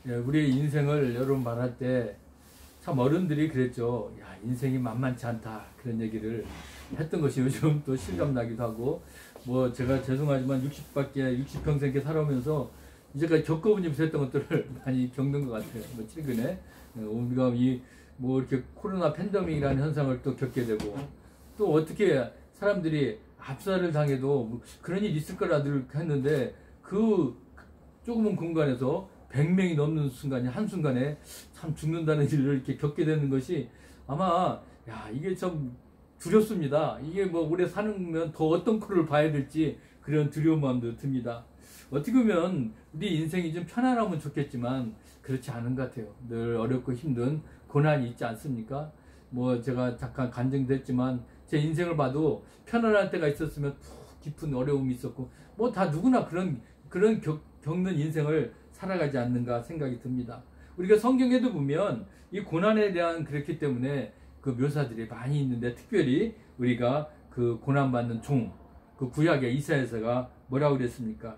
예, 우리의 인생을 여러분 말할 때 참 어른들이 그랬죠. 야, 인생이 만만치 않다. 그런 얘기를 했던 것이 요즘 또 실감나기도 하고, 뭐 제가 죄송하지만 60평생 이렇게 살아오면서 이제까지 겪어보지 못했던 것들을 많이 겪는 것 같아요. 뭐 최근에 우리가 뭐 이렇게 코로나 팬데믹이라는 현상을 또 겪게 되고, 또 어떻게 사람들이 압살을 당해도 그런 일이 있을 거라 늘 했는데, 그 조그만 공간에서 100명이 넘는 순간이 한순간에 참 죽는다는 일을 이렇게 겪게 되는 것이 아마, 야, 이게 참 두렵습니다. 이게 뭐 오래 사는 더 어떤 꼴을 봐야 될지 그런 두려운 마음도 듭니다. 어떻게 보면 우리 인생이 좀 편안하면 좋겠지만 그렇지 않은 것 같아요. 늘 어렵고 힘든 고난이 있지 않습니까? 뭐 제가 잠깐 간증도 했지만 제 인생을 봐도 편안할 때가 있었으면 푹 깊은 어려움이 있었고, 뭐 다 누구나 그런 겪는 인생을 살아가지 않는가 생각이 듭니다. 우리가 성경에도 보면 이 고난에 대한 그렇기 때문에 그 묘사들이 많이 있는데, 특별히 우리가 그 고난받는 종, 그 구약의 이사야서가 뭐라고 그랬습니까?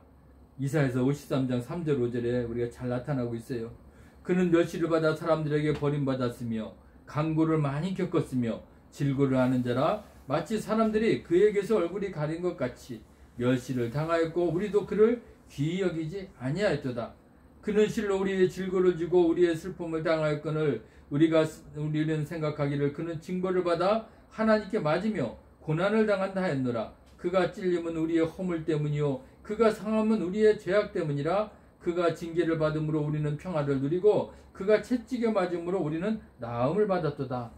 이사야서 53장 3절 5절에 우리가 잘 나타나고 있어요. 그는 멸시를 받아 사람들에게 버림받았으며 강고를 많이 겪었으며 질고를 하는 자라, 마치 사람들이 그에게서 얼굴이 가린 것 같이 멸시를 당하였고 우리도 그를 귀히 여기지 아니하였도다. 그는 실로 우리의 질고를 지고 우리의 슬픔을 당하였거늘 우리는 생각하기를 그는 징벌을 받아 하나님께 맞으며 고난을 당한다 하였노라. 그가 찔림은 우리의 허물 때문이요 그가 상함은 우리의 죄악 때문이라. 그가 징계를 받음으로 우리는 평화를 누리고 그가 채찍에 맞음으로 우리는 나음을 받았도다.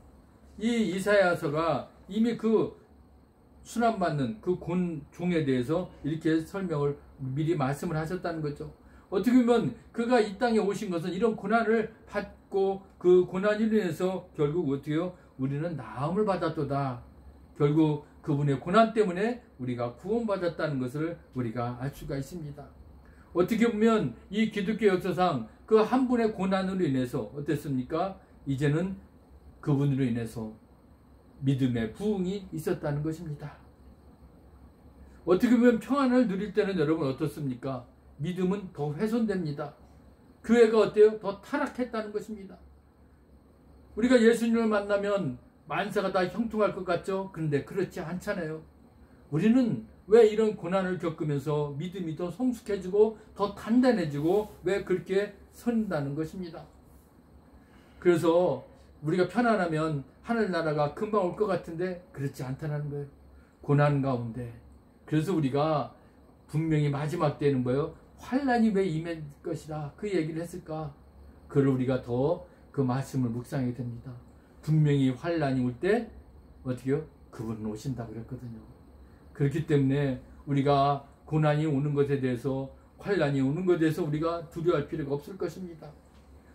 이 이사야서가 이미 그 순환받는 그 종에 대해서 이렇게 설명을 미리 말씀을 하셨다는 거죠. 어떻게 보면 그가 이 땅에 오신 것은 이런 고난을 받고 그 고난으로 인해서 결국 어떻게요? 우리는 나음을 받았도다. 결국 그분의 고난 때문에 우리가 구원받았다는 것을 우리가 알 수가 있습니다. 어떻게 보면 이 기독교 역사상 그 한 분의 고난으로 인해서 어땠습니까? 이제는 그분으로 인해서 믿음의 부흥이 있었다는 것입니다. 어떻게 보면 평안을 누릴 때는 여러분 어떻습니까? 믿음은 더 훼손됩니다. 교회가 어때요? 더 타락했다는 것입니다. 우리가 예수님을 만나면 만사가 다 형통할 것 같죠? 그런데 그렇지 않잖아요. 우리는 왜 이런 고난을 겪으면서 믿음이 더 성숙해지고 더 단단해지고 왜 그렇게 선다는 것입니다. 그래서 우리가 편안하면 하늘나라가 금방 올 것 같은데 그렇지 않다는 거예요. 고난 가운데. 그래서 우리가 분명히 마지막 때는 뭐예요? 환난이 왜 임할 것이라 그 얘기를 했을까? 그걸 우리가 더 그 말씀을 묵상하게 됩니다. 분명히 환난이 올 때 어떻게요? 그분은 오신다고 그랬거든요. 그렇기 때문에 우리가 고난이 오는 것에 대해서, 환난이 오는 것에 대해서 우리가 두려워할 필요가 없을 것입니다.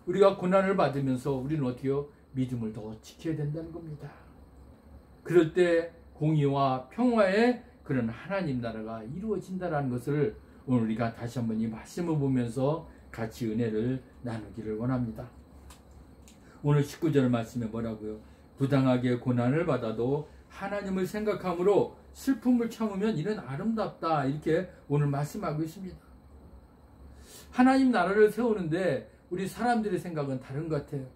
우리가 고난을 받으면서 우리는 어떻게요? 믿음을 더 지켜야 된다는 겁니다. 그럴 때 공의와 평화의 그런 하나님 나라가 이루어진다는 것을 오늘 우리가 다시 한번 이 말씀을 보면서 같이 은혜를 나누기를 원합니다. 오늘 19절 말씀에 뭐라고요? 부당하게 고난을 받아도 하나님을 생각함으로 슬픔을 참으면 이는 아름답다. 이렇게 오늘 말씀하고 있습니다. 하나님 나라를 세우는데 우리 사람들의 생각은 다른 것 같아요.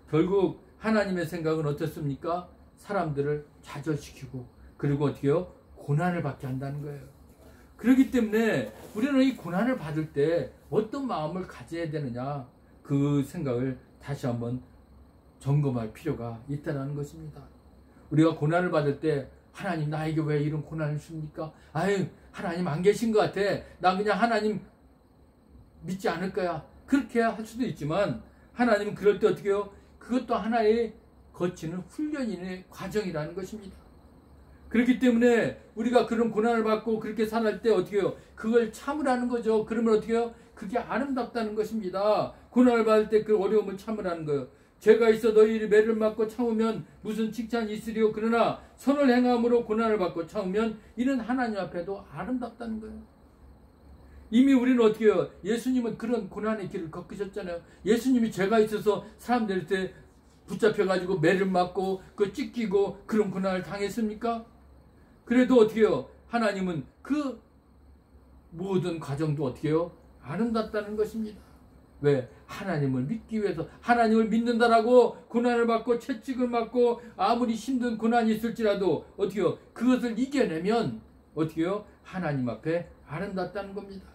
결국 하나님의 생각은 어떻습니까? 사람들을 좌절시키고 그리고 어떻게 해요? 고난을 받게 한다는 거예요. 그렇기 때문에 우리는 이 고난을 받을 때 어떤 마음을 가져야 되느냐, 그 생각을 다시 한번 점검할 필요가 있다는 것입니다. 우리가 고난을 받을 때 하나님 나에게 왜 이런 고난을 줍니까? 아유, 하나님 안 계신 것 같아. 나 그냥 하나님 믿지 않을 거야. 그렇게 할 수도 있지만 하나님은 그럴 때 어떻게 해요? 그것도 하나의 거치는 훈련인의 과정이라는 것입니다. 그렇기 때문에 우리가 그런 고난을 받고 그렇게 살할 때 어떻게 해요? 그걸 참으라는 거죠. 그러면 어떻게 해요? 그게 아름답다는 것입니다. 고난을 받을 때 그 어려움을 참으라는 거예요. 죄가 있어 너희를 매를 맞고 참으면 무슨 칭찬이 있으리요? 그러나 선을 행함으로 고난을 받고 참으면 이는 하나님 앞에도 아름답다는 거예요. 이미 우리는 어떻게 해요? 예수님은 그런 고난의 길을 겪으셨잖아요. 예수님이 죄가 있어서 사람들한테 붙잡혀가지고 매를 맞고 그 찢기고 그런 고난을 당했습니까? 그래도 어떻게 해요? 하나님은 그 모든 과정도 어떻게 해요? 아름답다는 것입니다. 왜? 하나님을 믿기 위해서. 하나님을 믿는다라고 고난을 받고 채찍을 맞고 아무리 힘든 고난이 있을지라도 어떻게요? 그것을 이겨내면 어떻게요? 하나님 앞에 아름답다는 겁니다.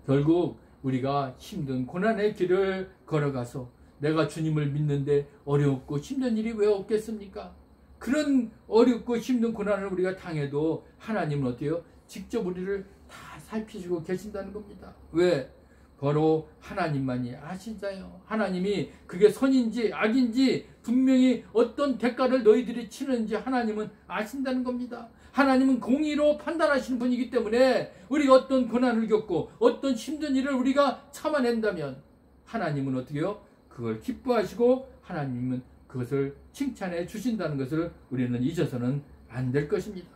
결국 우리가 힘든 고난의 길을 걸어가서 내가 주님을 믿는데 어렵고 힘든 일이 왜 없겠습니까? 그런 어렵고 힘든 고난을 우리가 당해도 하나님은 어때요? 직접 우리를 다 살피시고 계신다는 겁니다. 왜? 바로 하나님만이 아시잖아요. 하나님이 그게 선인지 악인지 분명히 어떤 대가를 너희들이 치는지 하나님은 아신다는 겁니다. 하나님은 공의로 판단하시는 분이기 때문에 우리가 어떤 고난을 겪고 어떤 힘든 일을 우리가 참아낸다면 하나님은 어떻게 해요? 그걸 기뻐하시고 하나님은 그것을 칭찬해 주신다는 것을 우리는 잊어서는 안 될 것입니다.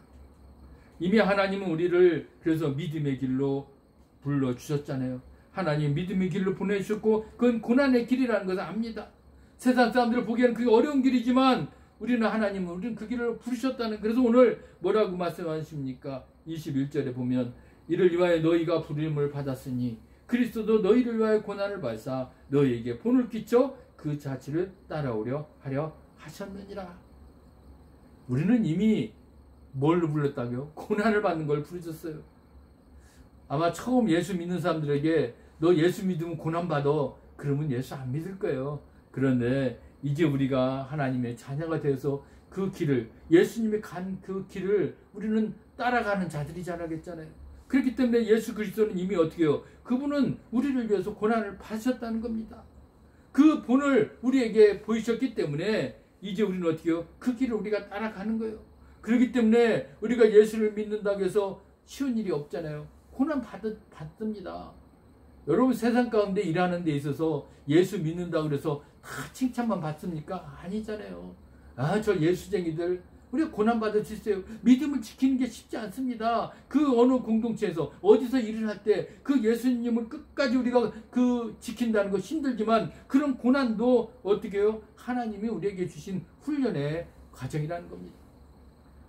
이미 하나님은 우리를 그래서 믿음의 길로 불러주셨잖아요. 하나님 믿음의 길로 보내주셨고 그건 고난의 길이라는 것을 압니다. 세상 사람들 보기에는 그게 어려운 길이지만 우리는 그 길을 부르셨다는. 그래서 오늘 뭐라고 말씀하십니까? 21절에 보면 이를 위하여 너희가 부름을 받았으니 그리스도도 너희를 위하여 고난을 받사 너희에게 본을 끼쳐 그 자취를 따라오려 하려 하셨느니라. 우리는 이미 뭘로 불렀다고요? 고난을 받는 걸 부르셨어요. 아마 처음 예수 믿는 사람들에게 너 예수 믿으면 고난 받아. 그러면 예수 안 믿을 거예요. 그런데 이제 우리가 하나님의 자녀가 되어서 그 길을, 예수님이 간 그 길을 우리는 따라가는 자들이 자라겠잖아요. 그렇기 때문에 예수 그리스도는 이미 어떻게 해요? 그분은 우리를 위해서 고난을 받으셨다는 겁니다. 그 본을 우리에게 보이셨기 때문에 이제 우리는 어떻게 해요? 그 길을 우리가 따라가는 거예요. 그렇기 때문에 우리가 예수를 믿는다고 해서 쉬운 일이 없잖아요. 고난 받습니다. 여러분 세상 가운데 일하는 데 있어서 예수 믿는다고 해서 다 칭찬만 받습니까? 아니잖아요. 저 예수쟁이들 우리가 고난 받을 수 있어요. 믿음을 지키는 게 쉽지 않습니다. 그 어느 공동체에서 어디서 일을 할 때 그 예수님을 끝까지 우리가 지킨다는 거 힘들지만 그런 고난도 어떻게 해요? 하나님이 우리에게 주신 훈련의 과정이라는 겁니다.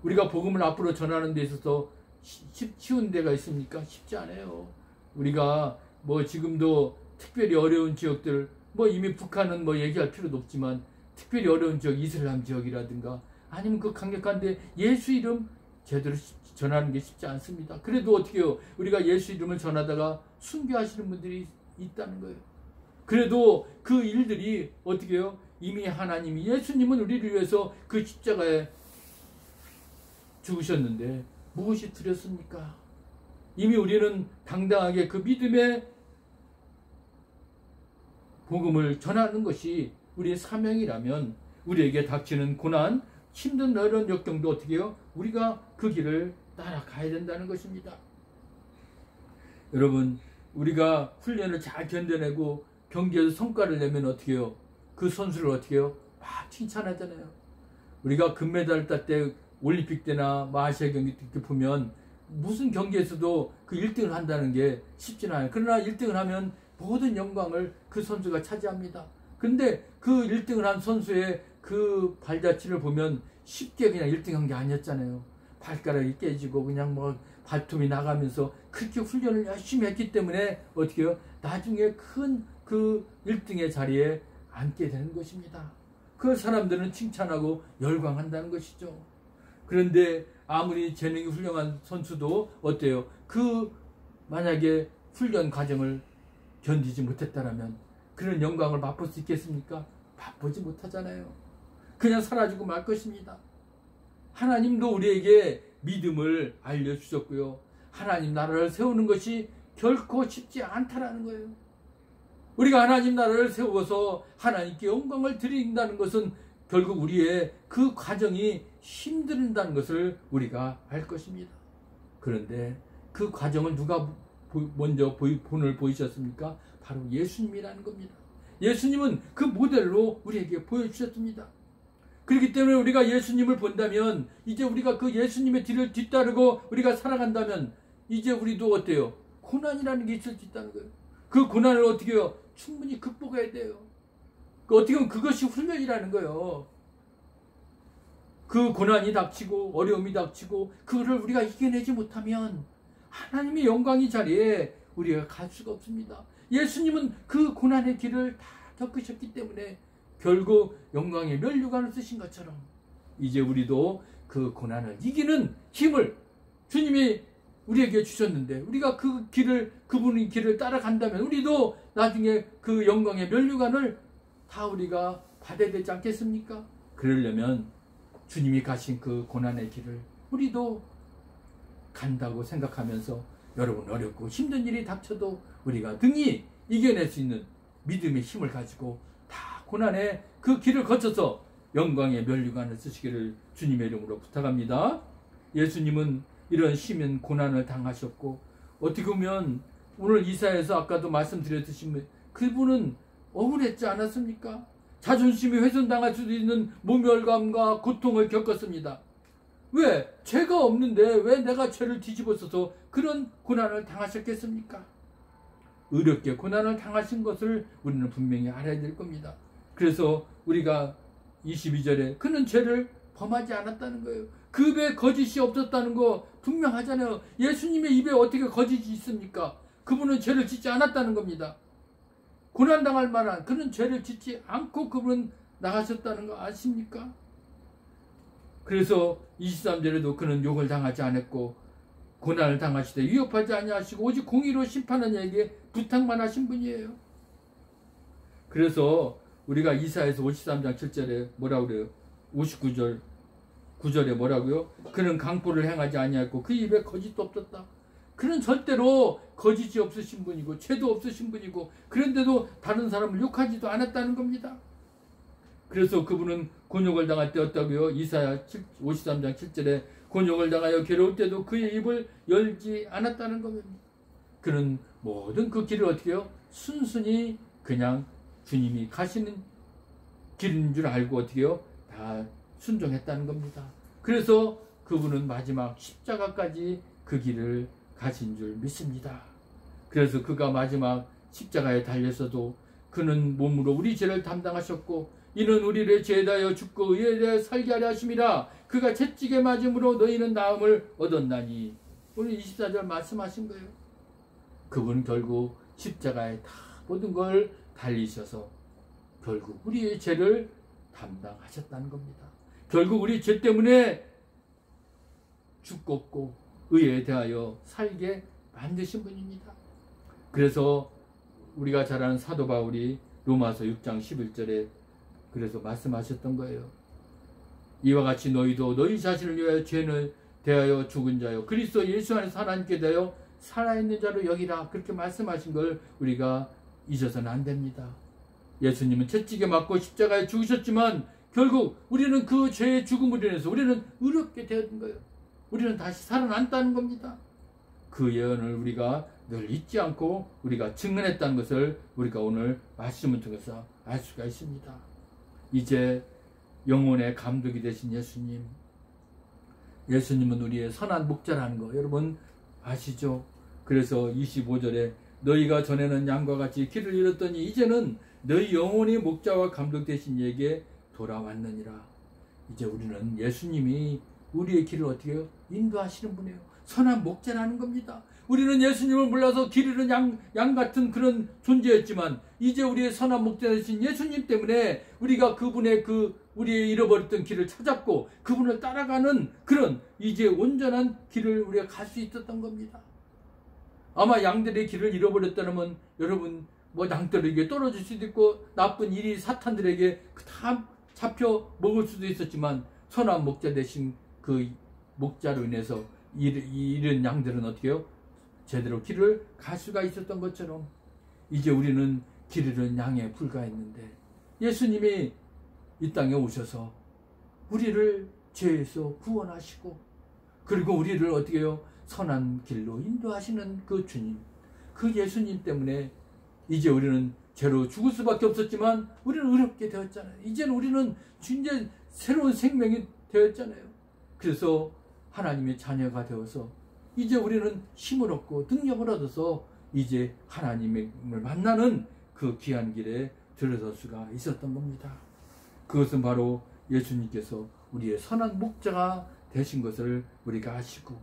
우리가 복음을 앞으로 전하는 데 있어서 쉬운 데가 있습니까? 쉽지 않아요. 우리가 지금도 특별히 어려운 지역들, 이미 북한은 얘기할 필요도 없지만 특별히 어려운 지역, 이슬람 지역이라든가 아니면 그 강력한데 예수 이름 제대로 전하는 게 쉽지 않습니다. 그래도 어떻게 해요? 우리가 예수 이름을 전하다가 순교하시는 분들이 있다는 거예요. 그래도 그 일들이 어떻게 해요? 이미 하나님이, 예수님은 우리를 위해서 그 십자가에 죽으셨는데 무엇이 두렵습니까? 이미 우리는 당당하게 그 믿음의 복음을 전하는 것이 우리의 사명이라면 우리에게 닥치는 고난, 힘든 어려운 역경도 어떻게 해요? 우리가 그 길을 따라가야 된다는 것입니다. 여러분, 우리가 훈련을 잘 견뎌내고 경기에서 성과를 내면 어떻게 해요? 그 선수를 어떻게 해요? 막 칭찬하잖아요. 우리가 금메달 땄 때 올림픽 때나 아시아 경기 때 보면 무슨 경기에서도 그 1등을 한다는 게 쉽지는 않아요. 그러나 1등을 하면 모든 영광을 그 선수가 차지합니다. 근데 그 1등을 한 선수의 그 발자취를 보면 쉽게 그냥 1등한 게 아니었잖아요. 발가락이 깨지고 그냥 발톱이 나가면서 그렇게 훈련을 열심히 했기 때문에 어떻게 해요? 나중에 큰 그 1등의 자리에 앉게 되는 것입니다. 그 사람들은 칭찬하고 열광한다는 것이죠. 그런데 아무리 재능이 훌륭한 선수도 어때요? 만약에 훈련 과정을 견디지 못했다면 그런 영광을 맛볼 수 있겠습니까? 맛보지 못하잖아요. 그냥 사라지고 말 것입니다. 하나님도 우리에게 믿음을 알려주셨고요. 하나님 나라를 세우는 것이 결코 쉽지 않다라는 거예요. 우리가 하나님 나라를 세워서 하나님께 영광을 드린다는 것은 결국 우리의 그 과정이 힘든다는 것을 우리가 알 것입니다. 그런데 그 과정을 누가 먼저 본을 보이셨습니까? 바로 예수님이라는 겁니다. 예수님은 그 모델로 우리에게 보여주셨습니다. 그렇기 때문에 우리가 예수님을 본다면, 이제 우리가 그 예수님의 뒤를 뒤따르고 우리가 살아간다면 이제 우리도 어때요? 고난이라는 게 있을 수 있다는 거예요. 그 고난을 어떻게 해요? 충분히 극복해야 돼요. 어떻게 보면 그것이 훈련이라는 거예요. 그 고난이 닥치고 어려움이 닥치고 그거를 우리가 이겨내지 못하면 하나님의 영광의 자리에 우리가 갈 수가 없습니다. 예수님은 그 고난의 길을 다 겪으셨기 때문에 결국 영광의 면류관을 쓰신 것처럼 이제 우리도 그 고난을 이기는 힘을 주님이 우리에게 주셨는데 우리가 그 길을, 그분의 길을 따라간다면 우리도 나중에 그 영광의 면류관을 다 우리가 받아야 되지 않겠습니까? 그러려면 주님이 가신 그 고난의 길을 우리도 간다고 생각하면서 여러분 어렵고 힘든 일이 닥쳐도 우리가 등이 이겨낼 수 있는 믿음의 힘을 가지고 다 고난의 그 길을 거쳐서 영광의 면류관을 쓰시기를 주님의 이름으로 부탁합니다. 예수님은 이런 심한 고난을 당하셨고 어떻게 보면 오늘 이사야에서 아까도 말씀드렸듯이 그분은 억울했지 않았습니까? 자존심이 훼손당할 수도 있는 모멸감과 고통을 겪었습니다. 왜? 죄가 없는데 왜 내가 죄를 뒤집어 써서 그런 고난을 당하셨겠습니까? 어렵게 고난을 당하신 것을 우리는 분명히 알아야 될 겁니다. 그래서 우리가 22절에 그는 죄를 범하지 않았다는 거예요. 그 입에 거짓이 없었다는 거 분명하잖아요. 예수님의 입에 어떻게 거짓이 있습니까? 그분은 죄를 짓지 않았다는 겁니다. 고난당할 만한 그는 죄를 짓지 않고 그분은 나가셨다는 거 아십니까? 그래서 23절에도 그는 욕을 당하지 않았고 고난을 당하시되 위협하지 아니하시고 오직 공의로 심판하는 이에게 부탁만 하신 분이에요. 그래서 우리가 이사야에서 53장 7절에 뭐라고 그래요? 59절 9절에 뭐라고요? 그는 강포를 행하지 아니하였고 그 입에 거짓도 없었다. 그는 절대로 거짓이 없으신 분이고 죄도 없으신 분이고 그런데도 다른 사람을 욕하지도 않았다는 겁니다. 그래서 그분은 곤욕을 당할 때 어떠고요? 이사야 53장 7절에 곤욕을 당하여 괴로울 때도 그의 입을 열지 않았다는 겁니다. 그는 모든 그 길을 어떻게 해요? 순순히 그냥 주님이 가시는 길인 줄 알고 어떻게 해요? 다 순종했다는 겁니다. 그래서 그분은 마지막 십자가까지 그 길을 가신 줄 믿습니다. 그래서 그가 마지막 십자가에 달려서도 그는 몸으로 우리 죄를 담당하셨고 이는 우리를 죄에 대하여 죽고 의에 대하여 살게 하려 하심이라. 그가 채찍에 맞음으로 너희는 나음을 얻었나니. 오늘 24절 말씀하신 거예요. 그분 결국 십자가에 다 모든 걸 달리셔서 결국 우리의 죄를 담당하셨다는 겁니다. 결국 우리 죄 때문에 죽었고 의에 대하여 살게 만드신 분입니다. 그래서 우리가 잘 아는 사도 바울이 로마서 6장 11절에 그래서 말씀하셨던 거예요. 이와 같이 너희도 너희 자신을 위하여 죄를 대하여 죽은 자요 그리스도 예수 안에서 하나님께 대하여 살아있는 자로 여기라. 그렇게 말씀하신 걸 우리가 잊어서는 안 됩니다. 예수님은 채찍에 맞고 십자가에 죽으셨지만 결국 우리는 그 죄의 죽음으로 인해서 우리는 의롭게 되었던 거예요. 우리는 다시 살아난다는 겁니다. 그 예언을 우리가 늘 잊지 않고 우리가 증언했다는 것을 우리가 오늘 말씀을 통해서 알 수가 있습니다. 이제 영혼의 감독이 되신 예수님, 예수님은 우리의 선한 목자라는 거 여러분 아시죠? 그래서 25절에 너희가 전에는 양과 같이 길을 잃었더니 이제는 너희 영혼의 목자와 감독 되신 이에게 돌아왔느니라. 이제 우리는 예수님이 우리의 길을 어떻게 해요? 인도하시는 분이에요. 선한 목자라는 겁니다. 우리는 예수님을 몰라서 길 잃은 양 같은 그런 존재였지만 이제 우리의 선한 목자 되신 예수님 때문에 우리가 그분의 우리의 잃어버렸던 길을 찾았고 그분을 따라가는 그런 이제 온전한 길을 우리가 갈 수 있었던 겁니다. 아마 양들의 길을 잃어버렸다면 여러분 양들에게 떨어질 수도 있고 나쁜 일이 사탄들에게 다 잡혀 먹을 수도 있었지만 선한 목자 되신 그 목자로 인해서 잃은 양들은 어떻게 해요? 제대로 길을 갈 수가 있었던 것처럼 이제 우리는 길 잃은 양에 불과했는데 예수님이 이 땅에 오셔서 우리를 죄에서 구원하시고 그리고 우리를 어떻게 해요? 선한 길로 인도하시는 그 주님, 그 예수님 때문에 이제 우리는 죄로 죽을 수밖에 없었지만 우리는 의롭게 되었잖아요. 이제는 우리는 이제 새로운 생명이 되었잖아요. 그래서 하나님의 자녀가 되어서 이제 우리는 힘을 얻고 능력을 얻어서 이제 하나님을 만나는 그 귀한 길에 들어설 수가 있었던 겁니다. 그것은 바로 예수님께서 우리의 선한 목자가 되신 것을 우리가 아시고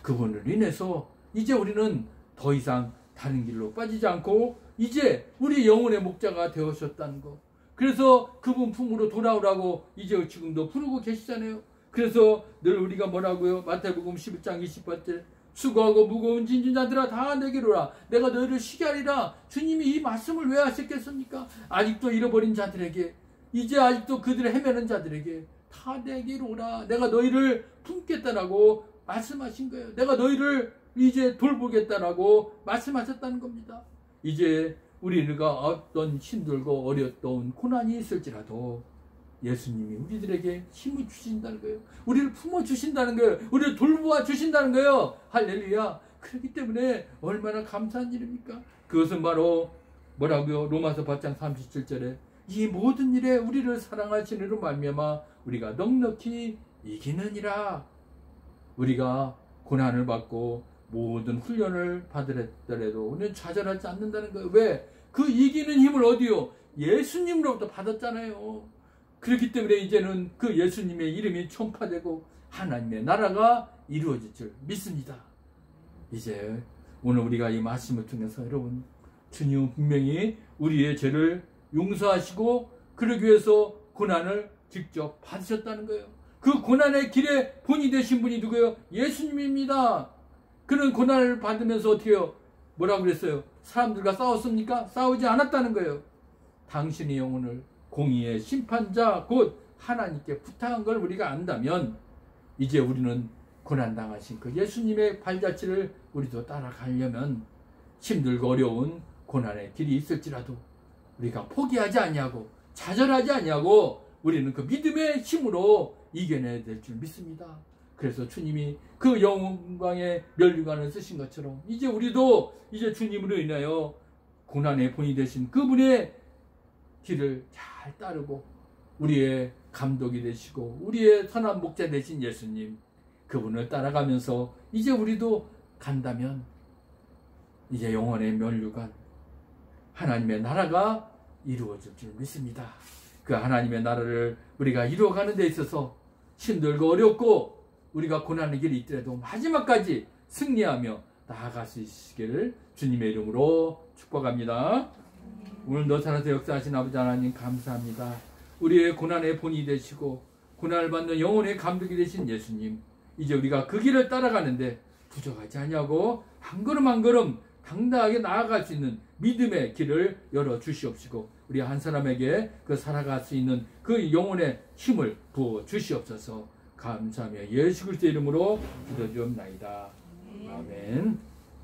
그분을 인해서 이제 우리는 더 이상 다른 길로 빠지지 않고 이제 우리 영혼의 목자가 되어셨다는 거. 그래서 그분 품으로 돌아오라고 이제 지금도 부르고 계시잖아요. 그래서 늘 우리가 뭐라고요? 마태복음 11장 20번째 수고하고 무거운 짐진 자들아 다 내게로 오라. 내가 너희를 쉬게 하리라. 주님이 이 말씀을 왜 하셨겠습니까? 아직도 잃어버린 자들에게, 이제 아직도 그들을 헤매는 자들에게 다 내게로 오라. 내가 너희를 품겠다라고 말씀하신 거예요. 내가 너희를 이제 돌보겠다라고 말씀하셨다는 겁니다. 이제 우리가 어떤 힘들고 어려운 고난이 있을지라도 예수님이 우리들에게 힘을 주신다는 거예요. 우리를 품어주신다는 거예요. 우리를 돌보아 주신다는 거예요. 할렐루야. 그렇기 때문에 얼마나 감사한 일입니까? 그것은 바로 뭐라고요? 로마서 8장 37절에 이 모든 일에 우리를 사랑하시느로 말미암아 우리가 넉넉히 이기느니라. 우리가 고난을 받고 모든 훈련을 받으랬더라도 우리는 좌절하지 않는다는 거예요. 왜? 그 이기는 힘을 어디요? 예수님으로부터 받았잖아요. 그렇기 때문에 이제는 그 예수님의 이름이 전파되고 하나님의 나라가 이루어질 줄 믿습니다. 이제 오늘 우리가 이 말씀을 통해서 여러분, 주님은 분명히 우리의 죄를 용서하시고 그러기 위해서 고난을 직접 받으셨다는 거예요. 그 고난의 길에 본이 되신 분이 누구예요? 예수님입니다. 그는 고난을 받으면서 어떻게 해요? 뭐라고 그랬어요? 사람들과 싸웠습니까? 싸우지 않았다는 거예요. 당신의 영혼을 공의의 심판자 곧 하나님께 부탁한 걸 우리가 안다면 이제 우리는 고난당하신 그 예수님의 발자취를 우리도 따라가려면 힘들고 어려운 고난의 길이 있을지라도 우리가 포기하지 아니하고 좌절하지 아니하고 우리는 그 믿음의 힘으로 이겨내야 될 줄 믿습니다. 그래서 주님이 그 영광의 면류관을 쓰신 것처럼 이제 우리도 이제 주님으로 인하여 고난의 본이 되신 그분의 길을 잘 따르고 우리의 감독이 되시고 우리의 선한 목자 되신 예수님, 그분을 따라가면서 이제 우리도 간다면 이제 영원의 면류관 하나님의 나라가 이루어질 줄 믿습니다. 그 하나님의 나라를 우리가 이루어가는 데 있어서 힘들고 어렵고 우리가 고난의 길이 있더라도 마지막까지 승리하며 나아갈 수 있으시기를 주님의 이름으로 축복합니다. 오늘도 살아서 역사하신 아버지 하나님 감사합니다. 우리의 고난의 본이 되시고 고난을 받는 영혼의 감독이 되신 예수님, 이제 우리가 그 길을 따라가는데 부족하지 않냐고 한 걸음 한 걸음 당당하게 나아갈 수 있는 믿음의 길을 열어주시옵시고 우리 한 사람에게 그 살아갈 수 있는 그 영혼의 힘을 부어 주시옵소서. 감사하며 예수 그리스도의 이름으로 기도드리옵나이다. 아멘.